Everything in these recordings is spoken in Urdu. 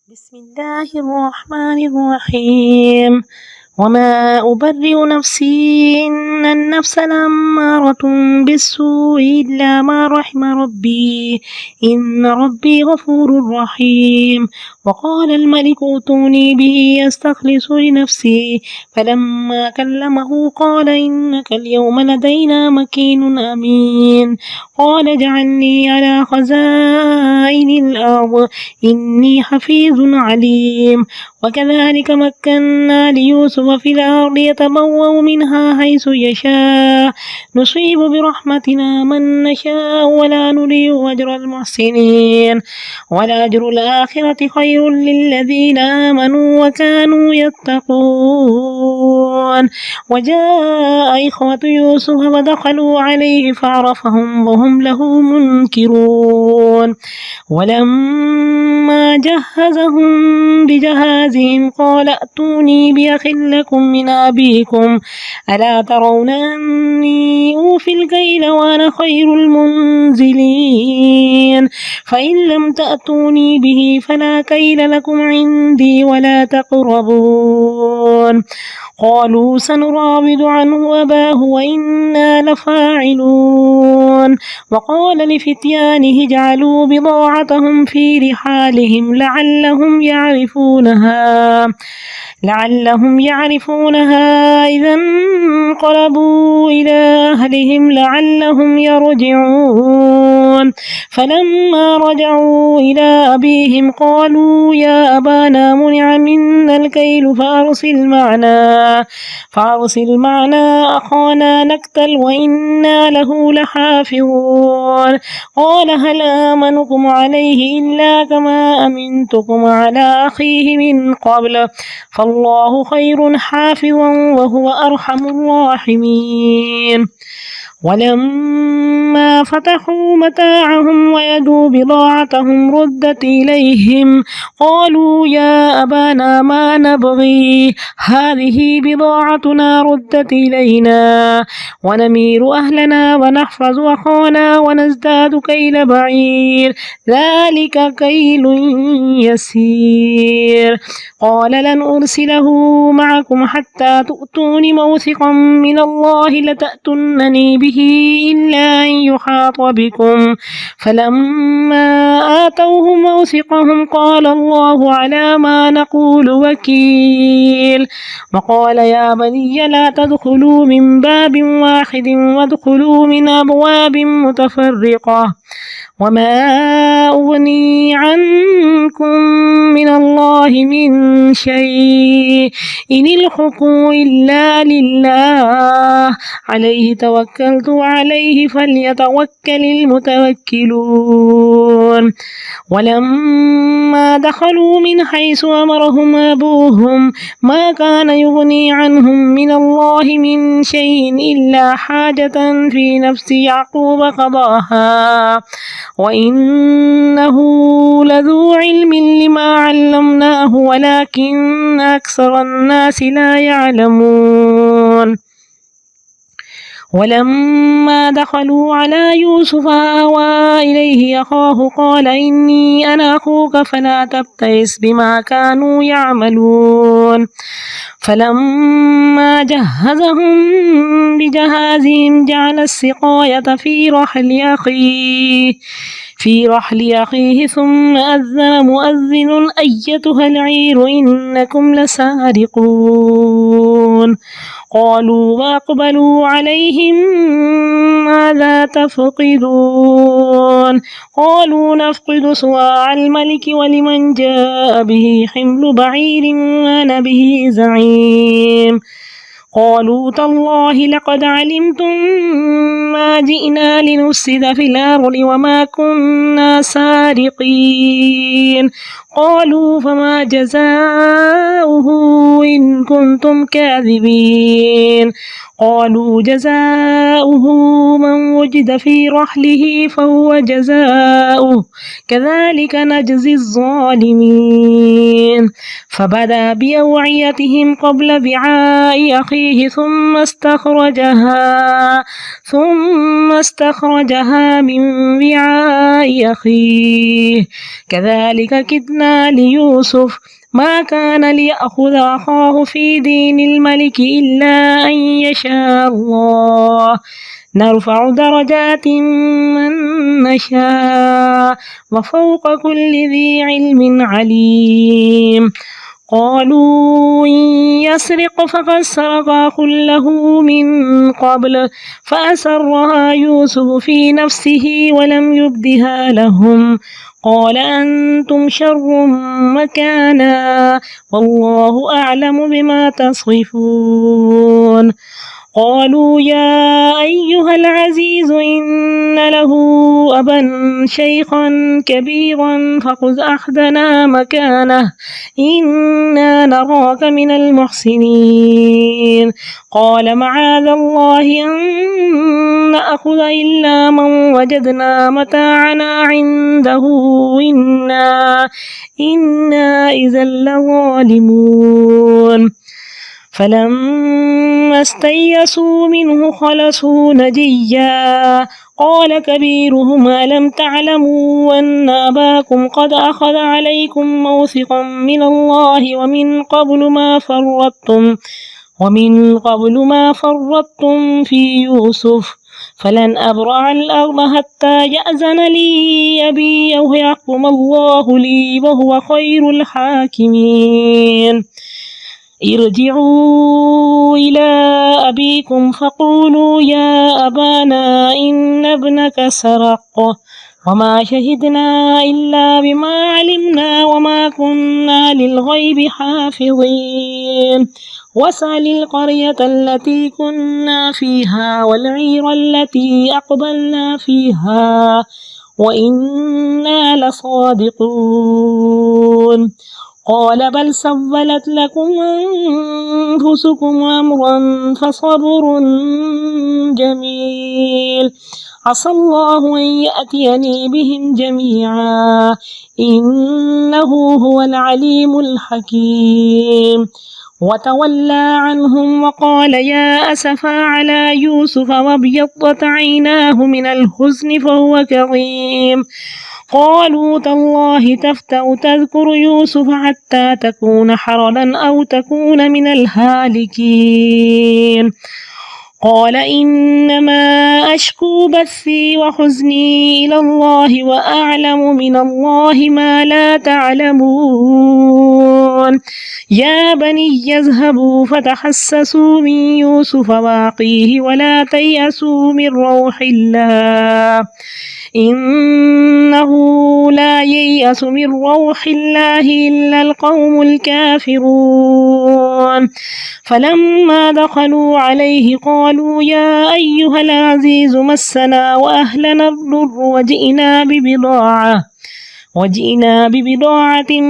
بسم الله الرحمن الرحيم. وما أبرئ نفسي إن النفس لأمارة بالسوء إلا ما رحم ربي إن ربي غفور رحيم. وقال الملك ائتوني به يستخلص لنفسي فلما كلمه قال إنك اليوم لدينا مكين أمين. قال اجعلني على خزائن الأرض إني حفيظ عليم. وكذلك مكنا ليوسف في الأرض يتبوأ منها حيث يشاء نصيب برحمتنا من نشاء ولا نضيع أجر المحسنين ولأجر الآخرة خير للذين آمنوا وكانوا يتقون. وجاء إخوة يوسف ودخلوا عليه فعرفهم وهم له منكرون. ولما جهزهم بجهازهم قال ائتوني بأخ لكم من أبيكم ألا ترون أني أوفي الكيل وأنا خير المنزلين فإن لم تأتوني به فلا كيل لكم عندي ولا تقربون. قالوا سنراود عنه أباه وإنا لفاعلون. وقال لفتيانه اجعلوا بضاعتهم في رحالهم لعلهم يعرفونها إذا انقلبوا إلى أهلهم لعلهم يرجعون. فلما رجعوا إلى أبيهم قالوا يا أبانا منع منا الكيل فأرسل معنا أخانا نكتل وإنا له لحافظون. قال هل آمنكم عليه إلا كما أمنتكم على أخيه من قبل فالله خير حافظا وهو أرحم الراحمين. ولما فتحوا متاعهم وجدوا بضاعتهم ردت إليهم قالوا يا أبانا ما نبغي هذه بضاعتنا ردت إلينا ونمير أهلنا ونحفظ أخانا ونزداد كيل بعير ذلك كيل يسير. قال لن أرسله معكم حتى تؤتون موثقا من الله لتأتونني به إلا أن يحاط بكم. فلما آتوه موثقهم قال الله على ما نقول وكيل. وقال يا بني لا تدخلوا من باب واحد وادخلوا من أبواب متفرقة وما أغني عنكم من الله من شيء إن الحكم إلا لله عليه توكلت وعليه فليتوكل المتوكلون. ولما دخلوا من حيث أمرهم أبوهم ما كان يغني عنهم من الله من شيء إلا حاجة في نفس يعقوب قضاها وإنه لذو علم لما علمناه ولكن أكثر الناس لا يعلمون. ولما دخلوا على يوسف آوى إليه أخاه قال إني أنا أخوك فلا تبتئس بما كانوا يعملون. فلما جهزهم بجهازهم جعل السقاية في رحل أخيه ثم أذن مؤذن أيتها العير إنكم لسارقون. قالوا وأقبلوا عليهم ماذا تفقدون. قالوا نفقد صواع الملك ولمن جاء به حمل بعير وأنا به زعيم. قالوا تالله لقد علمتم ما جئنا لنفسد في الأرض وما كنا سارقين. قالوا فما جزاؤه إن كنتم كاذبين. قالوا جزاؤه من وجد في رحله فهو جزاؤه كذلك نجزي الظالمين. فبدأ بأوعيتهم قبل وعاء أخيه ثم استخرجها من وعاء أخيه كذلك كدنا ليوسف ما كان ليأخذ أخاه في دين الملك إلا أن يشاء الله نرفع درجات من نشاء وفوق كل ذي علم عليم قالوا إن يسرق فقد سرق أخ له من قبل فأسرها يوسف في نفسه ولم يبدها لهم قال أنتم شر مكانا والله أعلم بما تصفون قالوا يا أيها العزيز إن له أبا شيخا كبيرا فخذ أحدنا مكانه إنا نراك من المحسنين قال معاذ الله أن نأخذ إلا من وجدنا متاعنا عنده إنا إذا لظالمون فلما استيئسوا منه خلصوا نجيا قال كبيرهم ألم تعلموا أن أباكم قد أخذ عليكم موثقا من الله ومن قبل ما فرطتم في يوسف فلن أبرح الأرض حتى يأذن لي أبي أو يحكم الله لي وهو خير الحاكمين ارجعوا إلى أبيكم فقولوا يا أبانا إن ابنك سرق وما شهدنا إلا بما علمنا وما كنا للغيب حافظين واسأل القرية التي كنا فيها والعير التي أقبلنا فيها وإنا لصادقون قال بل سولت لكم أنفسكم أمرا فصبر جميل عسى الله أن يأتيني بهم جميعا إنه هو العليم الحكيم وتولى عنهم وقال يا أسفا على يوسف وابيضت عيناه من الحزن فهو كظيم قالوا تالله تفتأ تذكر يوسف حتى تكون حرضا أو تكون من الهالكين قال إنما أشكو بثي وحزني إلى الله وأعلم من الله ما لا تعلمون يا بني يذهبوا فتحسسوا من يوسف وأخيه ولا تيأسوا من روح الله إنه لا ييأس من روح الله إلا القوم الكافرون فلما دخلوا عليه قالوا يا أيها العزيز مسنا وأهلنا الضر وجئنا ببضاعة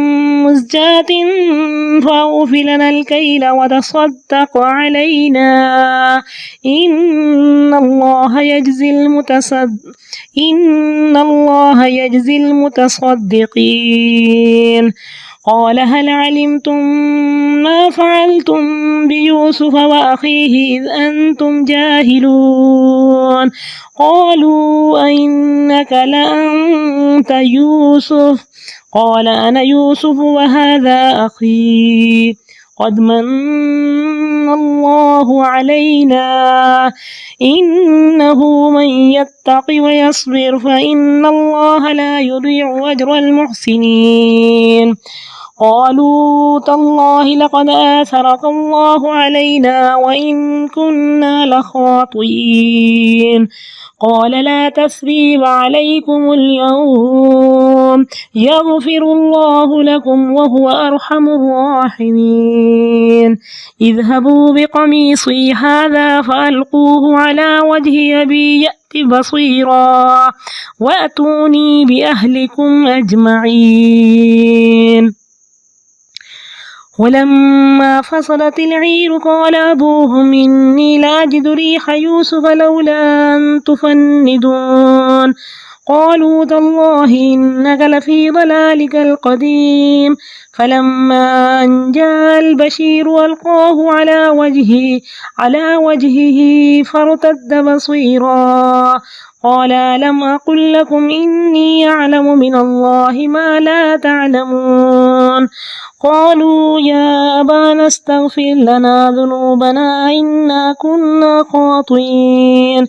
مزجاة فأوف لنا الكيل وتصدق علينا إن الله يجزي المتصدقين قال هل علمتم ما فعلتم بيوسف وأخيه إذ أنتم جاهلون قالوا أئنك لأنت يوسف قال أنا يوسف وهذا أخي قد من الله علينا إنه من يتق ويصبر فإن الله لا يضيع أجر المحسنين قالوا تالله لقد آثرك الله علينا وإن كنا لخاطئين قال لا تثريب عليكم اليوم يغفر الله لكم وهو أرحم الراحمين اذهبوا بقميصي هذا فألقوه على وجه أبي يأت بصيرا وأتوني بأهلكم أجمعين ولما فصلت العير قال أبوهم إني لأجد ريح يوسف لولا أن تفندون قالوا تالله إنك لفي ضلالك القديم فلما أن جاء البشير ألقاه على وجهه فارتد بصيرا قال ألم أقل لكم إني أعلم من الله ما لا تعلمون قالوا يا أبانا استغفر لنا ذنوبنا إنا كنا خاطئين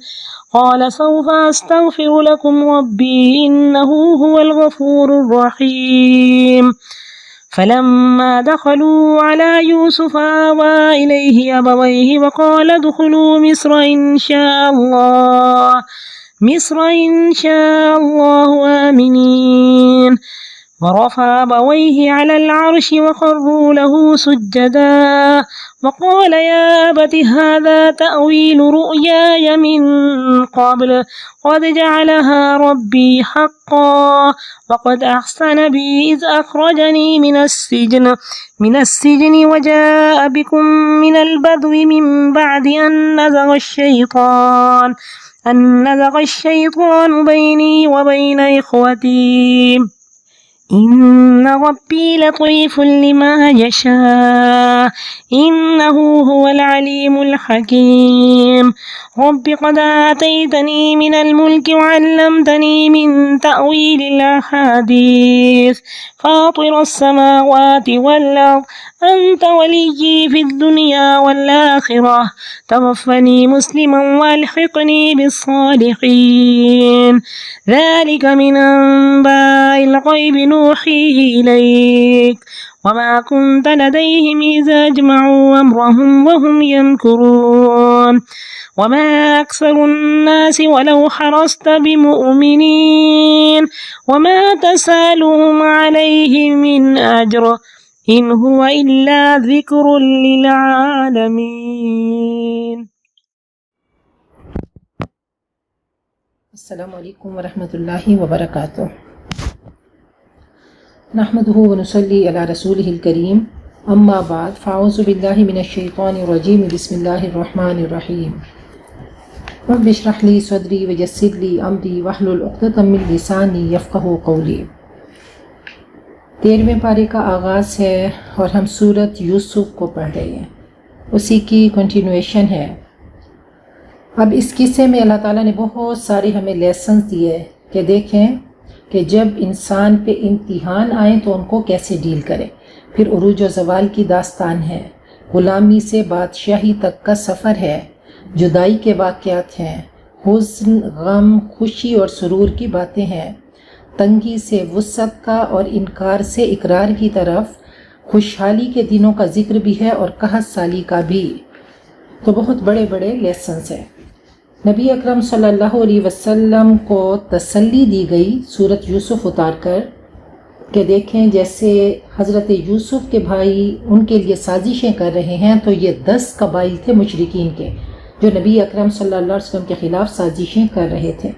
قال سوف أستغفر لكم ربي إنه هو الغفور الرحيم فلما دخلوا على يوسف آوى إليه أبويه وقال ادخلوا مصر إن شاء الله آمنين ورفع أبويه على العرش وخروا له سجدا وقال يا أبت هذا تأويل رؤياي من قبل قد جعلها ربي حقا وقد أحسن بي إذ أخرجني من السجن وجاء بكم من البدو من بعد أن نزغ الشيطان بيني وبين إخوتي إن ربي لطيف لما يشاء إنه هو العليم الحكيم رب قد آتيتني من الملك وعلمتني من تأويل الأحاديث فاطر السماوات والأرض أنت وليي في الدنيا والآخرة توفني مسلما والحقني بالصالحين ذلك من أنباء الغيب نوحيه إليك وما كنت لديهم إذا أجمعوا أمرهم وهم يمكرون وما أكثر الناس ولو حرصت بمؤمنين وما تسألهم عليه من أجر إن هو إلا ذكر للعالمين. السلام علیکم ورحمۃ اللہ وبرکاتہ. نحمده ونصلي على رسوله الكريم اما بعد فاعوذ باللہ من الشیطان الرجیم بسم اللہ الرحمن الرحیم. رب اشرح لي صدری ویسر لي امری واحلل عقدۃ من لسانی یفقہوا قولی. 13ویں پارے کا آغاز ہے اور ہم سورۃ یوسف کو پڑھ رہے ہیں، اسی کی کنٹینویشن ہے. اب اس قصے میں اللہ تعالیٰ نے بہت سارے ہمیں لیسنز دیے کہ دیکھیں کہ جب انسان پہ امتحان آئیں تو ان کو کیسے ڈیل کرے. پھر عروج و زوال کی داستان ہے، غلامی سے بادشاہی تک کا سفر ہے، جدائی کے واقعات ہیں، حزن، غم، خوشی اور سرور کی باتیں ہیں، تنگی سے وسعت کا اور انکار سے اقرار کی طرف، خوشحالی کے دنوں کا ذکر بھی ہے اور قحط سالی کا بھی. تو بہت بڑے بڑے لیسنز ہیں. نبی اکرم صلی اللہ علیہ وسلم کو تسلی دی گئی سورۃ یوسف اتار کر کہ دیکھیں جیسے حضرت یوسف کے بھائی ان کے لیے سازشیں کر رہے ہیں، تو یہ 10 قبائل تھے مشرکین کے جو نبی اکرم صلی اللہ علیہ وسلم کے خلاف سازشیں کر رہے تھے.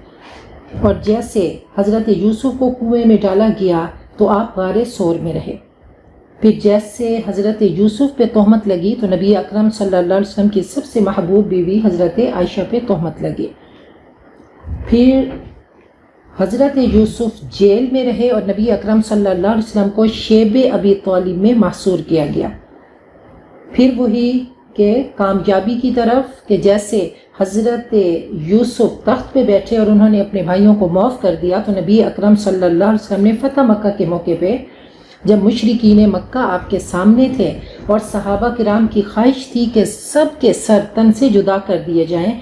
اور جیسے حضرت یوسف کو کنویں میں ڈالا گیا تو آپ غار ثور میں رہے. پھر جیسے حضرت یوسف پہ تہمت لگی تو نبی اکرم صلی اللہ علیہ وسلم کی سب سے محبوب بیوی حضرت عائشہ پہ تہمت لگی. پھر حضرت یوسف جیل میں رہے اور نبی اکرم صلی اللہ علیہ وسلم کو شیب ابی طالب میں محصور کیا گیا. پھر وہی کہ کامیابی کی طرف کہ جیسے حضرت یوسف تخت پہ بیٹھے اور انہوں نے اپنے بھائیوں کو معاف کر دیا تو نبی اکرم صلی اللہ علیہ وسلم نے فتح مکہ کے موقع پہ جب مشرکین مکہ آپ کے سامنے تھے اور صحابہ کرام کی خواہش تھی کہ سب کے سر تن سے جدا کر دیے جائیں،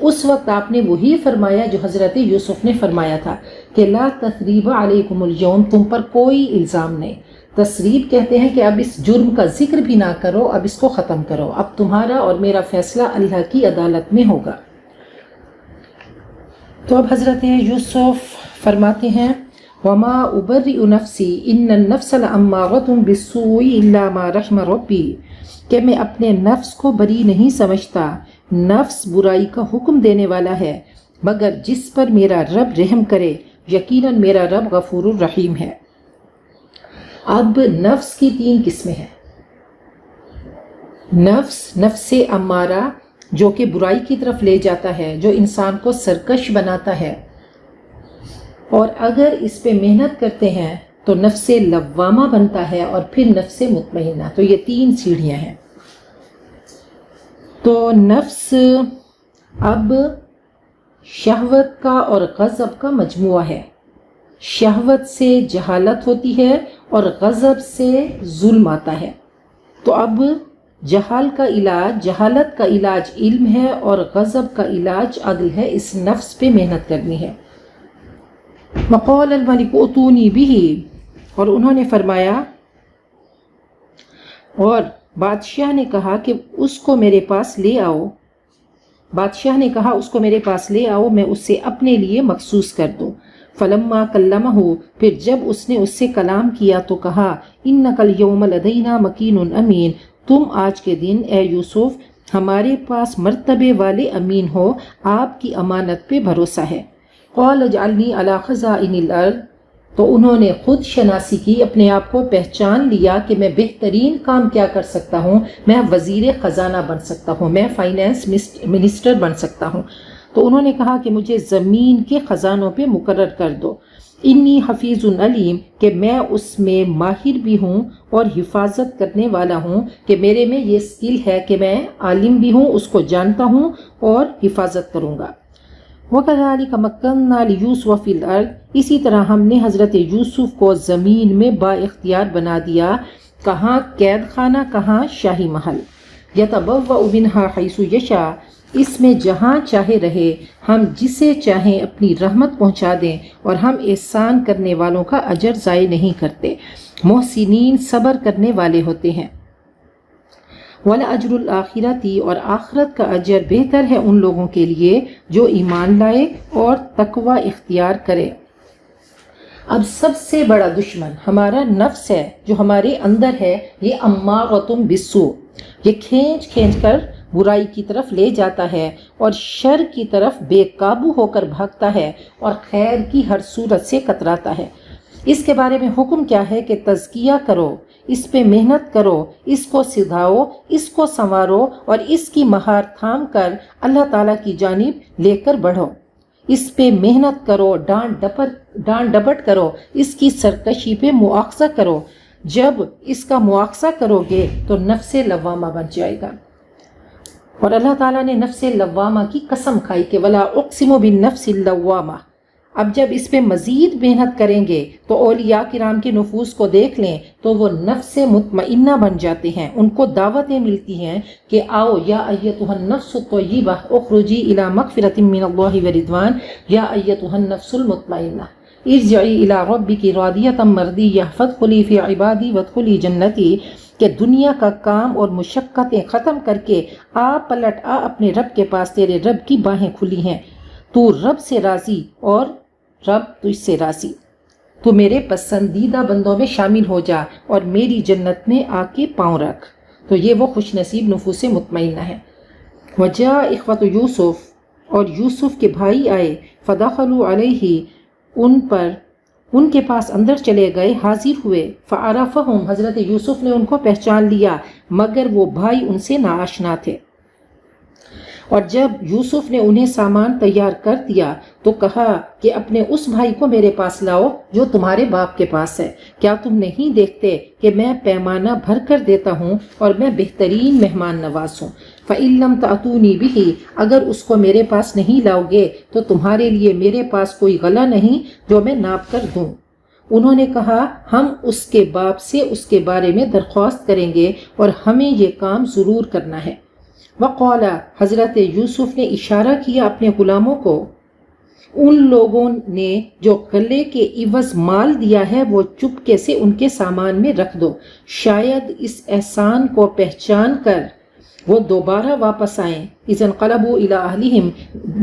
اس وقت آپ نے وہی فرمایا جو حضرت یوسف نے فرمایا تھا کہ لا تثریب علیکم اليوم، تم پر کوئی الزام نہیں. تثریب کہتے ہیں کہ اب اس جرم کا ذکر بھی نہ کرو، اب اس کو ختم کرو، اب تمہارا اور میرا فیصلہ اللہ کی عدالت میں ہوگا. تو اب حضرت یوسف فرماتے ہیں وما ابرئ نفسی ان النفس لامارۃ بالسوء الا ما رحم ربی، کہ میں اپنے نفس کو بری نہیں سمجھتا، نفس برائی کا حکم دینے والا ہے مگر جس پر میرا رب رحم کرے، یقیناً میرا رب غفور الرحیم ہے. اب نفس کی 3 قسمیں ہیں. نفس امارہ جو کہ برائی کی طرف لے جاتا ہے، جو انسان کو سرکش بناتا ہے، اور اگر اس پہ محنت کرتے ہیں تو نفس لوامہ بنتا ہے اور پھر نفس مطمئنہ. تو یہ 3 سیڑھیاں ہیں. تو نفس اب شہوت کا اور غضب کا مجموعہ ہے. شہوت سے جہالت ہوتی ہے اور غضب سے ظلم آتا ہے. تو اب جہالت کا علاج علم ہے اور غضب کا علاج عدل ہے. اس نفس پہ محنت کرنی ہے. وقال الملک اتونی بہ، اور انہوں نے فرمایا، اور بادشاہ نے کہا کہ اس کو میرے پاس لے آؤ. بادشاہ نے کہا اس کو میرے پاس لے آؤ، میں اسے اپنے لیے مخصوص کر دوں. فلما کلمہ، پھر جب اس نے اس سے کلام کیا تو کہا، انک الیوم لدینا مکین امین، تم آج کے دن اے یوسف ہمارے پاس مرتبے والے امین ہو، آپ کی امانت پہ بھروسہ ہے. قال اجعلنی علی خزائن الارض، تو انہوں نے خود شناسی کی، اپنے آپ کو پہچان لیا کہ میں بہترین کام کیا کر سکتا ہوں، میں وزیر خزانہ بن سکتا ہوں، میں فائنانس منسٹر بن سکتا ہوں. تو انہوں نے کہا کہ مجھے زمین کے خزانوں پہ مقرر کر دو. انی حفیظ علیم، کہ میں اس میں ماہر بھی ہوں اور حفاظت کرنے والا ہوں، کہ میرے میں یہ سکل ہے کہ میں عالم بھی ہوں، اس کو جانتا ہوں اور حفاظت کروں گا. وَكَذَلِكَ مَكَّنَّا لِيُوسُفَ فِي الْأَرْضِ، اسی طرح ہم نے حضرت یوسف کو زمین میں با اختیار بنا دیا. کہاں قید خانہ، کہاں شاہی محل. يَتَبَوَّأُ مِنْهَا حَيْثُ يَشَاءُ، اس میں جہاں چاہے رہے، ہم جسے چاہیں اپنی رحمت پہنچا دیں، اور ہم احسان کرنے والوں کا اجر ضائع نہیں کرتے. محسنین صبر کرنے والے ہوتے ہیں. وَلَأَجْرُ الْآخِرَةِ، اور آخرت کا اجر بہتر ہے ان لوگوں کے لیے جو ایمان لائے اور تقوی اختیار کرے. اب سب سے بڑا دشمن ہمارا نفس ہے، جو ہمارے اندر ہے. یہ امارۃ بالسوء، یہ کھینچ کھینچ کر برائی کی طرف لے جاتا ہے اور شر کی طرف بے قابو ہو کر بھاگتا ہے اور خیر کی ہر صورت سے کتراتا ہے. اس کے بارے میں حکم کیا ہے کہ تزکیہ کرو، اس پہ محنت کرو، اس کو سدھاؤ، اس کو سنوارو اور اس کی مہار تھام کر اللہ تعالیٰ کی جانب لے کر بڑھو. اس پہ محنت کرو، ڈانٹ ڈپٹ کرو، اس کی سرکشی پہ مواخذہ کرو. جب اس کا مواخذہ کرو گے تو نفس لوامہ بن جائے گا. اور اللہ تعالیٰ نے نفس لوامہ کی قسم کھائی کہ وَلَا أُقْسِمُ بِالنَّفْسِ اللَّوَّامَةِ. اب جب اس پہ مزید محنت کریں گے تو اولیاء کرام کے نفوس کو دیکھ لیں تو وہ نفس مطمئنہ بن جاتے ہیں. ان کو دعوتیں ملتی ہیں کہ آؤ یا ایتھا النفس الطیبہ اخرجی الی مغفرۃ من اللہ ورضوان، یا ایتھا النفس المطمئنہ ارجعی الی ربک راضیۃ مرضیہ فادخلی فی عبادی وادخلی جنتی، کہ دنیا کا کام اور مشقتیں ختم کر کے پلٹ آ اپنے رب کے پاس، تیرے رب کی باہیں کھلی ہیں، تو رب سے راضی اور رب تجھ سے راضی. تو میرے پسندیدہ بندوں میں شامل ہو جا اور میری جنت میں آ کے پاؤں رکھ. تو یہ وہ خوش نصیب نفوس مطمئنہ ہیں. وجاء اخوۃ یوسف، اور یوسف کے بھائی آئے، فدخلوا علیہ، ان کے پاس اندر چلے گئے، حاضر ہوئے. فعرفہم، حضرت یوسف نے ان کو پہچان لیا مگر وہ بھائی ان سے ناآشنا تھے. اور جب یوسف نے انہیں سامان تیار کر دیا تو کہا کہ اپنے اس بھائی کو میرے پاس لاؤ جو تمہارے باپ کے پاس ہے. کیا تم نہیں دیکھتے کہ میں پیمانہ بھر کر دیتا ہوں اور میں بہترین مہمان نواز ہوں. فَإِن لَمْ تَأْتُونِي بِهِ، اگر اس کو میرے پاس نہیں لاؤ گے تو تمہارے لیے میرے پاس کوئی غلہ نہیں جو میں ناپ کر دوں. انہوں نے کہا ہم اس کے باپ سے اس کے بارے میں درخواست کریں گے اور ہمیں یہ کام ضرور کرنا ہے. وقال، حضرت یوسف نے اشارہ کیا اپنے غلاموں کو، ان لوگوں نے جو غلے کے عوض مال دیا ہے وہ چپکے سے ان کے سامان میں رکھ دو، شاید اس احسان کو پہچان کر وہ دوبارہ واپس آئیں. اذ انقلبوا الی اہلہم،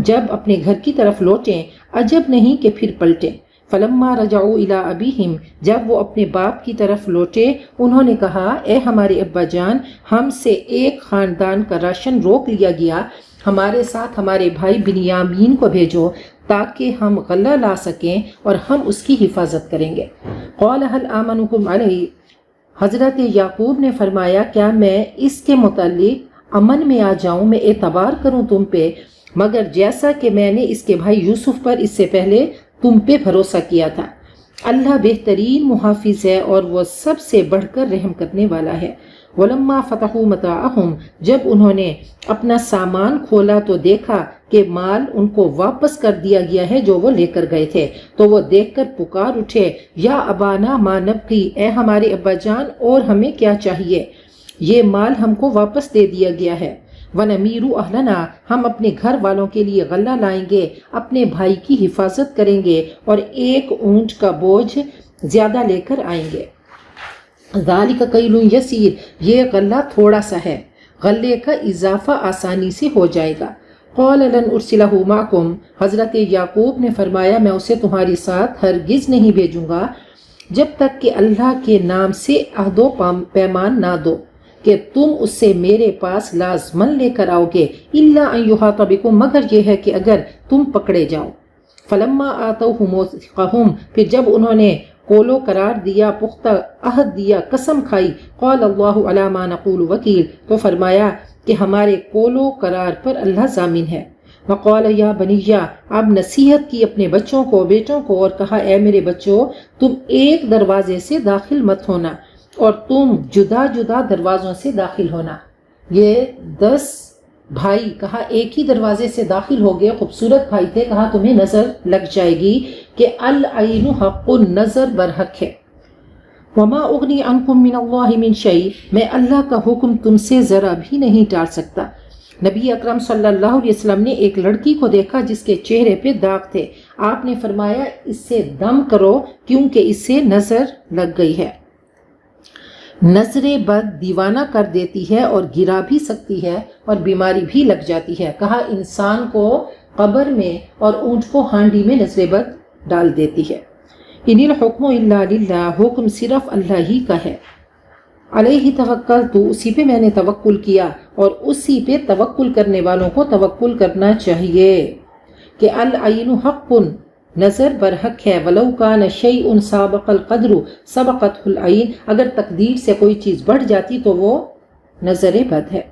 جب اپنے گھر کی طرف لوٹیں، عجب نہیں کہ پھر پلٹیں. فلما رجعوا الی ابیہم، جب وہ اپنے باپ کی طرف لوٹے، انہوں نے کہا اے ہمارے ابا جان، ہم سے ایک خاندان کا راشن روک لیا گیا، ہمارے ساتھ ہمارے بھائی بنیامین کو بھیجو تاکہ ہم غلہ لا سکیں اور ہم اس کی حفاظت کریں گے. قال هل آمنکم علیہ، حضرت یعقوب نے فرمایا کیا میں اس کے متعلق امن میں آ جاؤں، میں اعتبار کروں تم پہ، مگر جیسا کہ میں نے اس کے بھائی یوسف پر اس سے پہلے تم پہ بھروسہ کیا تھا۔ اللہ بہترین محافظ ہے اور وہ سب سے بڑھ کر رحم کرنے والا ہے۔ وَلَمَّا فَتَحُوا مَتَاعَهُمْ جب انہوں نے اپنا سامان کھولا تو دیکھا کہ مال ان کو واپس کر دیا گیا ہے جو وہ لے کر گئے تھے، تو وہ دیکھ کر پکار اٹھے، یا ابانا ما نبغی، اے ہمارے ابا جان اور ہمیں کیا چاہیے، یہ مال ہم کو واپس دے دیا گیا ہے۔ وَنَمِيرُ أَهْلَنَا ہم اپنے گھر والوں کے لیے غلہ لائیں گے، اپنے بھائی کی حفاظت کریں گے اور ایک اونٹ کا بوجھ زیادہ لے کر آئیں گے۔ ذَلِكَ كَيْلٌ يَسِيرٌ یہ غلہ تھوڑا سا ہے، غلے کا اضافہ آسانی سے ہو جائے گا۔ قَالَ لَنْ أُرْسِلَهُ مَعَكُمْ حضرت یعقوب نے فرمایا میں اسے تمہاری ساتھ ہرگز نہیں بھیجوں گا جب تک کہ اللہ کے نام سے عہد و پیمان نہ دو کہ تم اس سے میرے پاس لازمن لے کر آؤ گے، الا ان یحاط بکم مگر یہ ہے کہ اگر تم پکڑے جاؤ۔ فلما آتوہ موثقہم پھر جب انہوں نے قول و قرار دیا، پختہ عہد دیا، قسم کھائی، قال اللہ علی ما نقول وکیل تو فرمایا کہ ہمارے قول و قرار پر اللہ ضامن ہے۔ وقال یا بنیہ اب نصیحت کی اپنے بچوں کو، بیٹوں کو، اور کہا اے میرے بچوں تم ایک دروازے سے داخل مت ہونا اور تم جدا جدا دروازوں سے داخل ہونا۔ یہ 10 بھائی کہا ایک ہی دروازے سے داخل ہو گئے، خوبصورت بھائی تھے، کہا تمہیں نظر لگ جائے گی کہ العین حق، نظر برحق ہے۔ وما اغنی عنکم من اللہ من شیء میں اللہ کا حکم تم سے ذرا بھی نہیں ٹال سکتا۔ نبی اکرم صلی اللہ علیہ وسلم نے ایک لڑکی کو دیکھا جس کے چہرے پہ داغ تھے، آپ نے فرمایا اس سے دم کرو کیونکہ اس سے نظر لگ گئی ہے۔ نظر بد دیوانہ کر دیتی ہے اور گرا بھی سکتی ہے اور بیماری بھی لگ جاتی ہے۔ کہا انسان کو قبر میں اور اونٹ کو ہانڈی میں نظر بد ڈال دیتی ہے۔ ان الحکم الا للہ حکم صرف اللہ ہی کا ہے۔ علیہ توکلت اسی پہ میں نے توکل کیا اور اسی پہ توکل کرنے والوں کو توکل کرنا چاہیے کہ العین حق نظر برحق ہے، ولو کان شیء سابق القدر سبقته العین اگر تقدیر سے کوئی چیز بڑھ جاتی تو وہ نظر بد ہے۔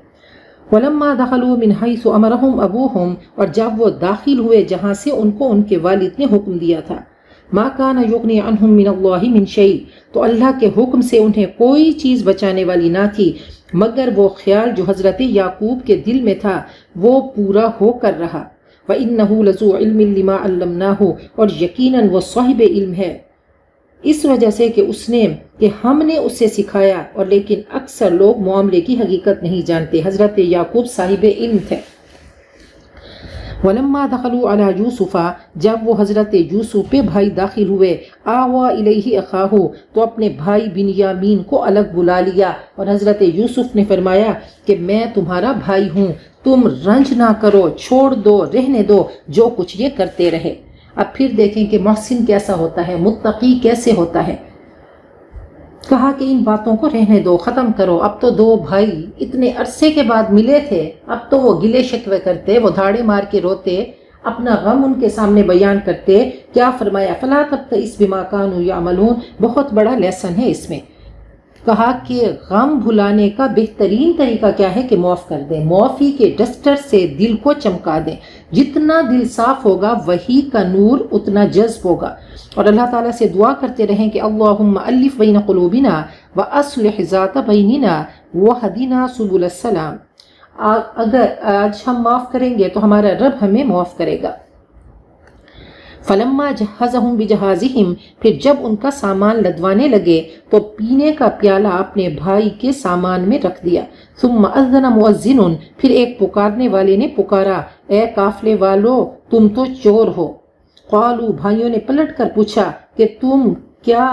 ولما دخلوا من حیث امرهم ابوہم اور جب وہ داخل ہوئے جہاں سے ان کو ان کے والد نے حکم دیا تھا، ما کان یغنی عنہم من اللہ من شیء تو اللہ کے حکم سے انہیں کوئی چیز بچانے والی نہ تھی مگر وہ خیال جو حضرت یعقوب کے دل میں تھا وہ پورا ہو کر رہا۔ وَإِنَّهُ لَذُو عِلْمٍ لِمَا عَلَّمْنَاهُ اور یقیناً وہ صاحب علم ہے اس وجہ سے کہ ہم نے اسے سکھایا، اور لیکن اکثر لوگ معاملے کی حقیقت نہیں جانتے۔ حضرت یعقوب صاحب علم تھے۔ وَلَمَّا دَخَلُوا عَلَى يُوسُفَ جب وہ حضرت یوسف پہ بھائی داخل ہوئے، آوَا إِلَيْهِ أَخَاهُ تو اپنے بھائی بنیامین کو الگ بلا لیا، اور حضرت یوسف نے فرمایا کہ میں تمہارا بھائی ہوں، تم رنج نہ کرو، چھوڑ دو، رہنے دو جو کچھ یہ کرتے رہے۔ اب پھر دیکھیں کہ محسن کیسا ہوتا ہے، متقی کیسے ہوتا ہے۔ کہا کہ ان باتوں کو رہنے دو، ختم کرو، اب تو 2 بھائی اتنے عرصے کے بعد ملے تھے، اب تو وہ گلے شکوے کرتے، وہ دھاڑے مار کے روتے، اپنا غم ان کے سامنے بیان کرتے۔ کیا فرمایا فلا تبتئس بما كانوا يعملون بہت بڑا لیسن ہے اس میں۔ کہا کہ غم بھلانے کا بہترین طریقہ کیا ہے کہ معاف کر دیں، معافی کے ڈسٹر سے دل کو چمکا دیں، جتنا دل صاف ہوگا وہی کا نور اتنا جذب ہوگا۔ اور اللہ تعالیٰ سے دعا کرتے رہیں کہ اللہم الف بین قلوبنا واصلح ذات بیننا وہدنا سبل السلام، اگر آج ہم معاف کریں گے تو ہمارا رب ہمیں معاف کرے گا۔ فلما جہزہم بجہازہم پھر جب ان کا سامان لدوانے لگے تو پینے کا پیالہ اپنے بھائی کے سامان میں رکھ دیا۔ ثم اذن مؤذن پھر ایک پکارنے والے نے پکارا، اے قافلے والو تم تو چور ہو۔ قالوا بھائیوں نے پلٹ کر پوچھا کہ تم کیا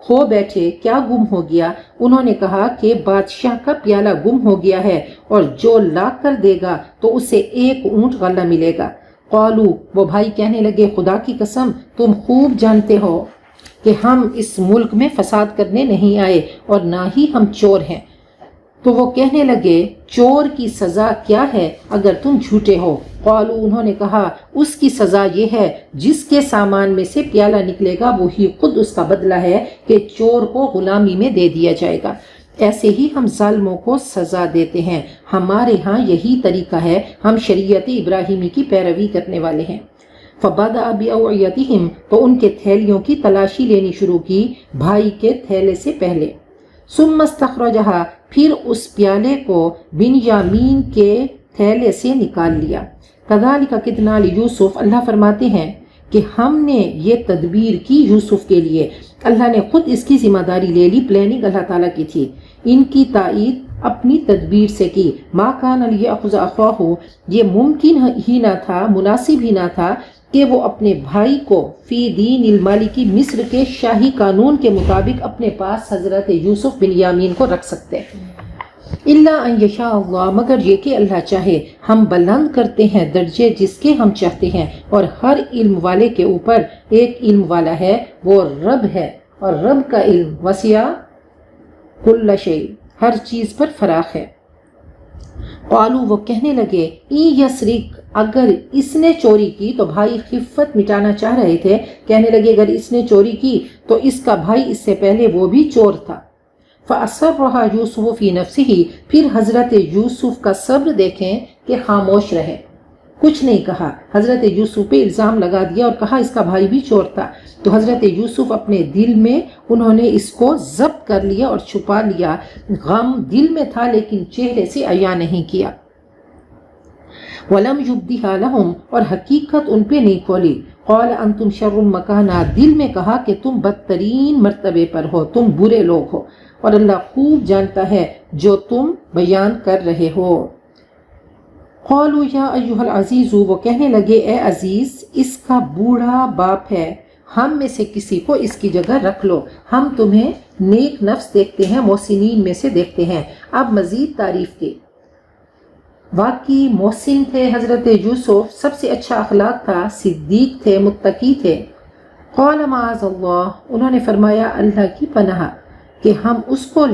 کھو بیٹھے، کیا گم ہو گیا؟ انہوں نے کہا کہ بادشاہ کا پیالہ گم ہو گیا ہے اور جو لا کر دے گا تو اسے 1 اونٹ غلہ ملے گا۔ قالوا وہ بھائی کہنے لگے خدا کی قسم تم خوب جانتے ہو کہ ہم اس ملک میں فساد کرنے نہیں آئے اور نہ ہی ہم چور ہیں۔ تو وہ کہنے لگے چور کی سزا کیا ہے اگر تم جھوٹے ہو؟ قالوا انہوں نے کہا اس کی سزا یہ ہے جس کے سامان میں سے پیالہ نکلے گا وہی خود اس کا بدلہ ہے کہ چور کو غلامی میں دے دیا جائے گا۔ ایسے ہی ہم ظالموں کو سزا دیتے ہیں، ہمارے ہاں یہی طریقہ ہے، ہم شریعت ابراہیمی کی پیروی کرنے والے ہیں۔ فبدأ بأوعيتهم تو ان کے تھیلیوں کی تلاشی لینی شروع کی بھائی کے تھیلے سے پہلے. ثم استخرجها پھر اس پیالے کو بنیامین کے تھیلے سے نکال لیا. کذالک کدنا لیوسف اللہ فرماتے ہیں کہ ہم نے یہ تدبیر کی یوسف کے لیے. اللہ نے خود اس کی ذمہ داری لے لی، پلاننگ اللہ تعالیٰ کی تھی. ان کی تائید اپنی تدبیر سے کی. ما کان لیأخذ اخاہ یہ ممکن ہی نہ تھا، مناسب ہی نہ تھا کہ وہ اپنے بھائی کو فی دین المالکی مصر کے شاہی قانون کے مطابق اپنے پاس حضرت یوسف بنیامین کو رکھ سکتے. الا ان یشاء اللہ مگر یہ کہ اللہ چاہے. ہم بلند کرتے ہیں درجے جس کے ہم چاہتے ہیں، اور ہر علم والے کے اوپر ایک علم والا ہے، وہ رب ہے، اور رب کا علم وسع کل شیء ہر چیز پر فراخ ہے. قالوا وہ کہنے لگے این یسرق اگر اس نے چوری کی، تو بھائی خفت مٹانا چاہ رہے تھے، کہنے لگے اگر اس نے چوری کی تو اس کا بھائی اس سے پہلے وہ بھی چور تھا. فَأَسَرَّهَا يُوسُفُ فِي نَفْسِهِ پھر حضرت یوسف کا صبر دیکھیں کہ خاموش رہے، کچھ نہیں کہا. حضرت یوسف پہ الزام لگا دیا اور کہا اس کا بھائی بھی چور تھا. تو حضرت یوسف اپنے دل میں انہوں نے اس کو ضبط کر لیا اور چھپا لیا. غم دل میں تھا لیکن چہرے سے عیاں نہیں کیا. وَلَمْ يُبْدِهَا لَهُمْ اور حقیقت ان پہ نہیں کھولی. قَالَ أَنْتُمْ شَرٌّ مَكَانًا دل میں کہا کہ تم بدترین مرتبے پر ہو، تم برے لوگ ہو، اور اللہ خوب جانتا ہے جو تم بیان کر رہے ہو. قالوا یا ایھا العزیز وہ کہنے لگے اے عزیز اس کا بوڑھا باپ ہے، ہم میں سے کسی کو اس کی جگہ رکھ لو، ہم تمہیں نیک نفس دیکھتے ہیں، محسنین میں سے دیکھتے ہیں. اب مزید تعریف کی. واقعی محسن تھے حضرت یوسف، سب سے اچھا اخلاق تھا، صدیق تھے، متقی تھے. قال معاذ اللہ انہوں نے فرمایا اللہ کی پناہ کہ ہم اس کو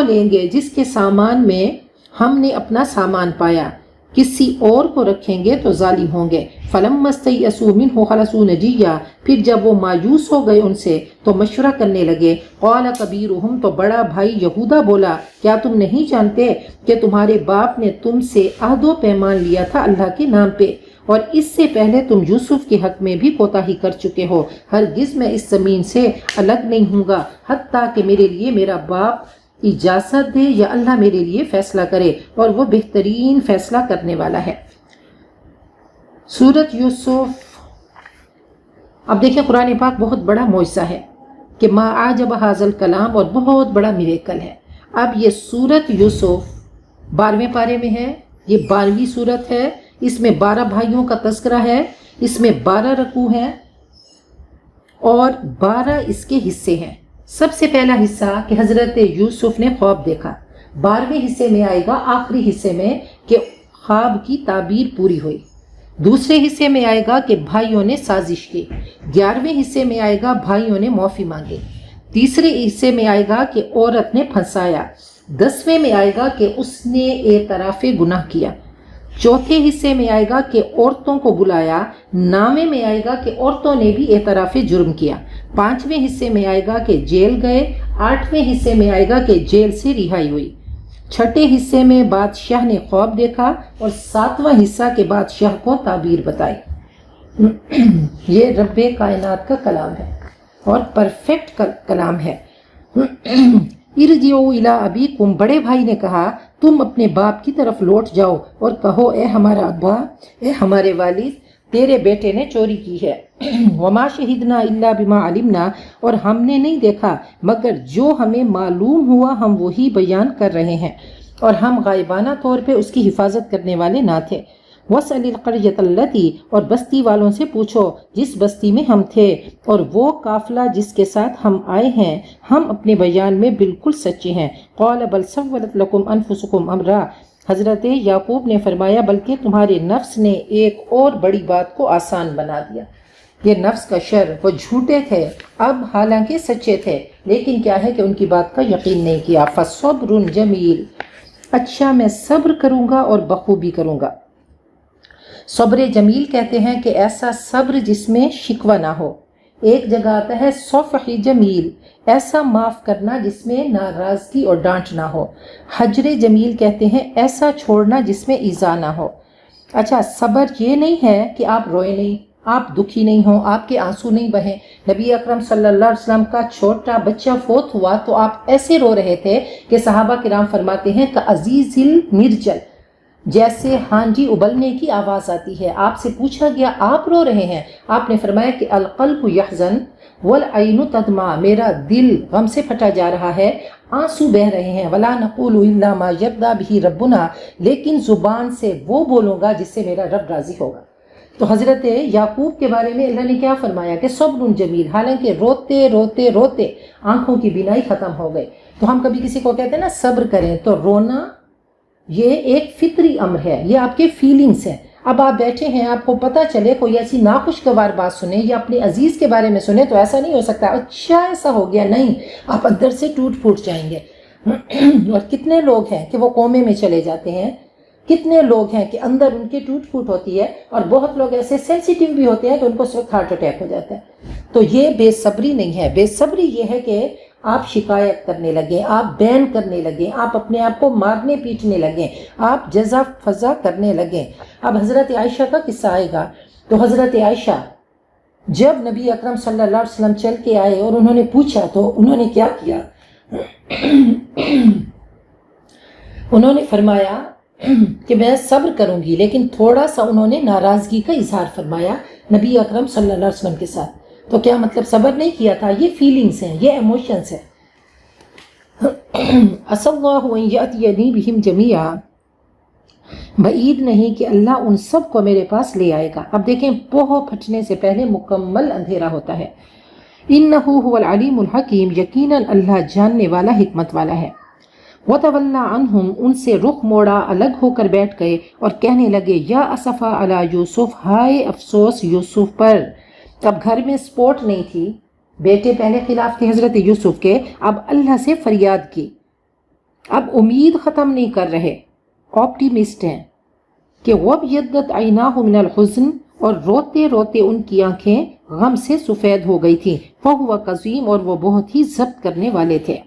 لیں گے جس کے سامان میں ہم نے اپنا سامان پایا، کسی اور کو رکھیں گے تو ظالم ہوں گے. فَلَمَّا اسْتَيْأَسُوا مِنْهُ خَلَصُوا نَجِيًّا پھر جب وہ مایوس ہو گئے ان سے تو مشورہ کرنے لگے. قَالَ كَبِيرُهُمْ تو بڑا بھائی یہودا بولا کیا تم نہیں جانتے کہ تمہارے باپ نے تم سے عہد و پیمان لیا تھا اللہ کے نام پہ، اور اس سے پہلے تم یوسف کے حق میں بھی کوتاہی کر چکے ہو. ہرگز میں اس زمین سے الگ نہیں ہوں گا حتیٰ کہ میرے لیے میرا باپ اجازت دے یا اللہ میرے لیے فیصلہ کرے، اور وہ بہترین فیصلہ کرنے والا ہے. سورت یوسف. اب دیکھیں قرآن پاک بہت بڑا معجزہ ہے کہ ما عجب ھذا الکلام، اور بہت بڑا میریکل ہے. اب یہ سورت یوسف 12ویں پارے میں ہے، یہ 12ویں سورت ہے. اس میں 12 بھائیوں کا تذکرہ ہے، اس میں 12 رکوع ہیں اور 12 اس کے حصے ہیں. سب سے پہلا حصہ کہ حضرت یوسف نے خواب دیکھا. 12ویں حصے میں آئے گا آخری حصے میں کہ خواب کی تعبیر پوری ہوئی. دوسرے حصے میں آئے گا کہ بھائیوں نے سازش کی. 11ویں حصے میں آئے گا بھائیوں نے معافی مانگی. تیسرے حصے میں آئے گا کہ عورت نے پھنسایا. 10ویں میں آئے گا کہ اس نے اعتراف گناہ کیا. چوتھے حصے میں آئے گا کہ عورتوں کو بلایا. 9ویں میں آئے گا کہ عورتوں نے بھی اعتراف جرم کیا. 5ویں حصے میں آئے گا کہ جیل گئے. 8ویں حصے میں آئے گا کہ جیل سے رہائی ہوئی. 6ٹھے حصے میں بادشاہ نے خواب دیکھا اور 7واں حصہ کے بادشاہ کو تعبیر بتائی. یہ رب کائنات کا کلام ہے اور پرفیکٹ کلام ہے. ارجعوا الی ابیکم بڑے بھائی نے کہا تم اپنے باپ کی طرف لوٹ جاؤ اور کہو اے ہمارا ابا، اے ہمارے والد، تیرے بیٹے نے چوری کی ہے. وما شہدنا الا بما علمنا اور ہم نے نہیں دیکھا مگر جو ہمیں معلوم ہوا ہم وہی بیان کر رہے ہیں، اور ہم غائبانہ طور پہ اس کی حفاظت کرنے والے نہ تھے. وَاسْأَلِ الْقَرْيَةَ الَّتِي اور بستی والوں سے پوچھو جس بستی میں ہم تھے، اور وہ قافلہ جس کے ساتھ ہم آئے ہیں ہم اپنے بیان میں بالکل سچے ہیں. قَالَ بَلْ سَوَّلَتْ لَكُمْ أَنفُسُكُمْ أَمْرًا حضرت یعقوب نے فرمایا بلکہ تمہارے نفس نے ایک اور بڑی بات کو آسان بنا دیا. یہ نفس کا شر، وہ جھوٹے تھے اب حالانکہ سچے تھے، لیکن کیا ہے کہ ان کی بات کا یقین نہیں کیا. فَصَبْرٌ جَمِيلٌ اچھا میں صبر کروں گا اور بخوبی کروں گا. صبر جمیل کہتے ہیں کہ ایسا صبر جس میں شکوہ نہ ہو. ایک جگہ آتا ہے صفح جمیل، ایسا معاف کرنا جس میں ناراضگی اور ڈانٹ نہ ہو. حجر جمیل کہتے ہیں ایسا چھوڑنا جس میں ایذا نہ ہو. اچھا صبر یہ نہیں ہے کہ آپ روئے نہیں، آپ دکھی نہیں ہوں، آپ کے آنسو نہیں بہیں۔ نبی اکرم صلی اللہ علیہ وسلم کا چھوٹا بچہ فوت ہوا تو آپ ایسے رو رہے تھے کہ صحابہ کرام فرماتے ہیں کہ عزیز المرجل، جیسے ہانڈی ابلنے کی آواز آتی ہے۔ آپ سے پوچھا گیا آپ رو رہے ہیں، آپ نے فرمایا کہ القلب یحزن والعین تدمع، میرا دل غم سے پھٹا جا رہا ہے، آنسو بہ رہے ہیں۔ ولا نقول الا ما یرضی به ربنا، لیکن زبان سے وہ بولوں گا جس سے میرا رب راضی ہوگا۔ تو حضرت یعقوب کے بارے میں اللہ نے کیا فرمایا کہ صبر جمیل، حالانکہ روتے روتے روتے آنکھوں کی بینائی ختم ہو گئی۔ تو ہم کبھی کسی کو کہتے ہیں نا صبر کریں، تو رونا یہ ایک فطری امر ہے، یہ آپ کے فیلنگز ہیں۔ اب آپ بیٹھے ہیں، آپ کو پتہ چلے کوئی ایسی ناخوشگوار بات سنیں یا اپنے عزیز کے بارے میں سنیں تو ایسا نہیں ہو سکتا اچھا ایسا ہو گیا، نہیں، آپ اندر سے ٹوٹ پھوٹ جائیں گے۔ اور کتنے لوگ ہیں کہ وہ کومے میں چلے جاتے ہیں، کتنے لوگ ہیں کہ اندر ان کی ٹوٹ پھوٹ ہوتی ہے، اور بہت لوگ ایسے سینسیٹیو بھی ہوتے ہیں کہ ان کو اس وقت ہارٹ اٹیک ہو جاتا ہے۔ تو یہ بے صبری نہیں ہے، بے صبری یہ ہے کہ آپ شکایت کرنے لگیں، آپ بین کرنے لگیں، آپ اپنے آپ کو مارنے پیٹنے لگیں، آپ جزا فضا کرنے لگیں۔ اب حضرت عائشہ کا قصہ آئے گا۔ تو حضرت عائشہ جب نبی اکرم صلی اللہ علیہ وسلم چل کے آئے اور انہوں نے پوچھا تو انہوں نے کیا کیا؟ انہوں نے فرمایا کہ میں صبر کروں گی، لیکن تھوڑا سا انہوں نے ناراضگی کا اظہار فرمایا نبی اکرم صلی اللہ علیہ وسلم کے ساتھ۔ تو کیا مطلب صبر نہیں کیا تھا؟ یہ فیلنگز ہیں، یہ ایموشنز ہیں۔ عسى الله ان يأتيني بهم جميعا، بعید نہیں کہ اللہ ان سب کو میرے پاس لے آئے گا۔ اب دیکھیں پوہ پھٹنے سے پہلے مکمل اندھیرا ہوتا ہے۔ انہ هو العلیم الحکیم، یقیناً اللہ جاننے والا حکمت والا ہے۔ وَتَوَلَّى عَنْهُمْ، ان سے رخ موڑا، الگ ہو کر بیٹھ گئے اور کہنے لگے یا اسفا علی یوسف، ہائے افسوس یوسف پر۔ اب گھر میں سپورٹ نہیں تھی، بیٹے پہلے خلاف تھے حضرت یوسف کے، اب اللہ سے فریاد کی، اب امید ختم نہیں کر رہے، آپٹیمسٹ ہیں کہ وَابْيَضَّتْ عَيْنَاهُ مِنَ الْحُزْنِ، اور روتے روتے ان کی آنکھیں غم سے سفید ہو گئی تھیں، فَهُوَ قَزِيمٌ، اور وہ بہت ہی ضبط کرنے والے تھے۔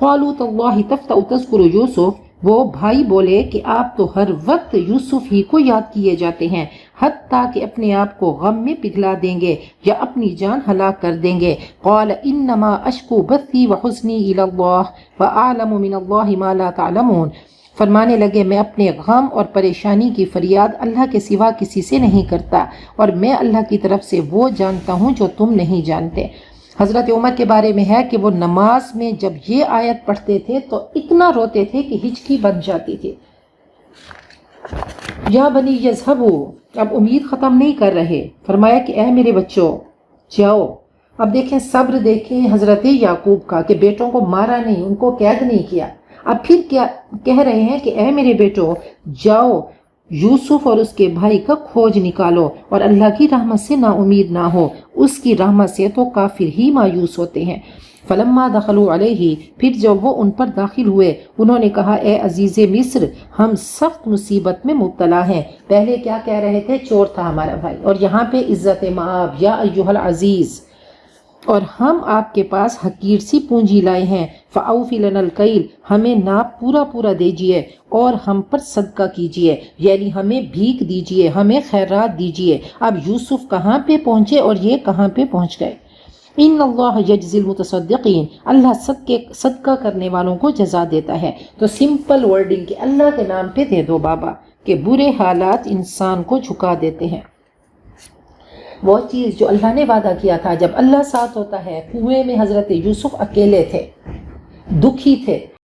قَالُوا تَاللَّهِ تَفْتَأُ تَذْكُرُ یوسف، وہ بھائی بولے کہ آپ تو ہر وقت یوسف ہی کو یاد کیے جاتے ہیں، حتیٰ کہ اپنے آپ کو غم میں پگھلا دیں گے یا اپنی جان ہلاک کر دیں گے۔ قال انما اشکو بثی وحزنی الی اللہ واعلم من اللہ ما لا تعلمون، فرمانے لگے میں اپنے غم اور پریشانی کی فریاد اللہ کے سوا کسی سے نہیں کرتا، اور میں اللہ کی طرف سے وہ جانتا ہوں جو تم نہیں جانتے۔ حضرت عمر کے بارے میں ہے کہ وہ نماز میں جب یہ آیت پڑھتے تھے تو اتنا روتے تھے کہ ہچکی بن جاتی تھی۔ یا بنی یذہبوا، اب امید ختم نہیں کر رہے، فرمایا کہ اے میرے بچوں جاؤ۔ اب دیکھیں صبر، دیکھیں حضرت یعقوب کا کہ بیٹوں کو مارا نہیں، ان کو قید نہیں کیا، اب پھر کیا کہہ رہے ہیں کہ اے میرے بیٹوں جاؤ یوسف اور اس کے بھائی کا کھوج نکالو، اور اللہ کی رحمت سے نا امید نہ ہو، اس کی رحمت سے تو کافر ہی مایوس ہوتے ہیں۔ فلما دخلوا علیہ، پھر جب وہ ان پر داخل ہوئے، انہوں نے کہا اے عزیز مصر، ہم سخت مصیبت میں مبتلا ہیں۔ پہلے کیا کہہ رہے تھے؟ چور تھا ہمارا بھائی، اور یہاں پہ عزت مآب، یا ایھا العزیز، اور ہم آپ کے پاس حقیر سی پونجی لائے ہیں، فَأَوْفِ لَنَا الْكَيْلَ، ہمیں ناپ پورا پورا دیجئے اور ہم پر صدقہ کیجئے، یعنی ہمیں بھیک دیجئے، ہمیں خیرات دیجئے۔ اب یوسف کہاں پہ پہنچے اور یہ کہاں پہ پہنچ گئے؟ ان اللہ یجزی المتصدقین، اللہ صدقہ کرنے والوں کو جزا دیتا ہے۔ تو سمپل ورڈنگ کہ اللہ کے نام پہ دے دو بابا، کہ برے حالات انسان کو جھکا دیتے ہیں۔ وہ چیز جو اللہ نے وعدہ کیا تھا، جب اللہ ساتھ ہوتا ہے۔ کنویں میں حضرت یوسف اکیلے تھے، دکھی تھے،